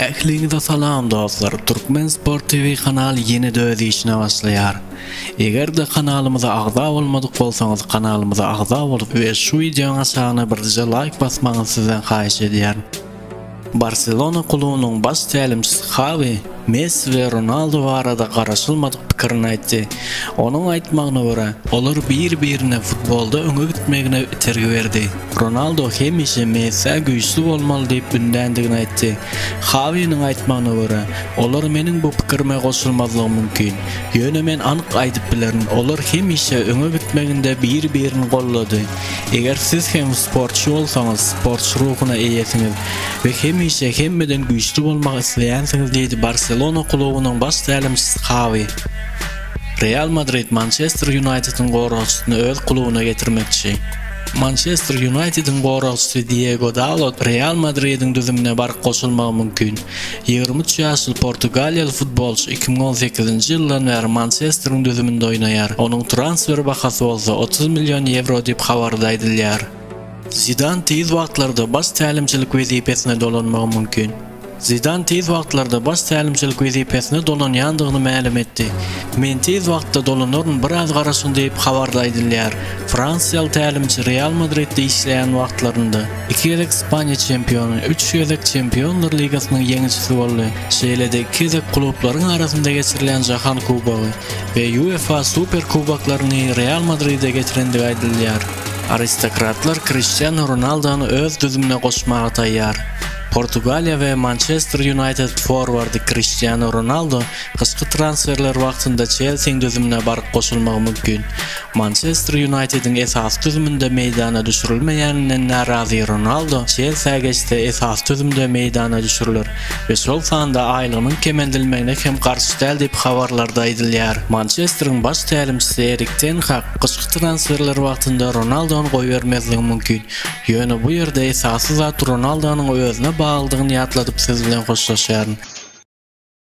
Ähliňize salam dostlar. Türkmen Sport TV kanaly ýeni dözi işine başlaýar. Eger-de kanalymyza agza bolmadyk bolsaňyz kanalymyza agza bolup we şu videoň aşagyna birje like basmaňyzy sizden haýyş edýär. Barcelona klubynyň baş tälimçisi Xavi, Messi we Ronaldo barada garaşylmadyk pikirini aýtdy. Onuň aýtmagyna görä, olar bir-birine futbolda öňe gitmegine tergi berdi. Ronaldo hemişe Messi güýçli bolmaly diýip gündändigini aýtdy. Xavi'niň aýtmagyna görä, olar meniň bu pikirime goşulmazlygy mümkin. Ýöne men anyk aýdyp bilerin, olar hemişe öňe gitmeginde bir-birini gollady. Eger siz hem sportçy bolsaňyz, sportçy ruhyna eýesiňiz we hemişe hemmeden güýçli bolmak isleýänsiňiz diýdi Barcelona klubynyň baş tälimçisi Xavi. Real Madrid Manchester United'ın goralçysyny öz klubyna getirmekçi. Manchester United'ın goralçysy Diego Dalot Real Madrid'in düzümine bark goşulmagy mümkin. 23 ýaşly Portugaliýaly futbolçy 2018-nji ýyldan beri Manchester'ın düzüminde oýnaýar. Onuň transfer bahasy bolsa 30 milyon euro diýip habardaýdylýar. Zidane tez wagtlarda baş tälimçilik wezipesine dolanmagy mümkin. Zidane tez wagtlarda baş tälimçilik wezipesine dolanýandygyny ma'lum etdi. Men tez wagtda dolanaryn biraz garaşyn diýip habardaýdylýar. Fransiýaly tälimçi Real Madridde işleýän wagtlarynda 2 ýyllyk Ispaniýa çempionu, 3 ýyllyk Çempionlar Ligasynyň ýeňiçisi boldy. Şeýlede 2 ýyllyk klublaryň arasynda geçirilen Jahan Kubogy we UEFA Super Kuboklaryny Real Madridde getirendigi aýdylýar. Aristokratlar Cristiano Ronaldo'nu öz düzümine goşmagy taýýar. Portugaliya ve Manchester United forwardy Cristiano Ronaldo kışkı transferler wagtynda Chelsea'ň düzümine bark goşulmagy mümkin. Manchester United'in esas düzümünde meydana düşürilmeýäninden narazy Ronaldo Chelsea'ye geçse esas düzümde meydana düşürilir ve şol sanda aýlygynyň kemendilmegine hem garşy däl diýip habarlarda aýdylýar. Manchester'ın baş tälimçisi Erik ten Hag kışkı transferler wagtynda Ronaldo'nu goýbermezligi mümkin. Ýöne bu ýerde esasy zat Ronaldo'nyň özüne baglydygyny ýatladyp siz bilen hoşlaşýaryn.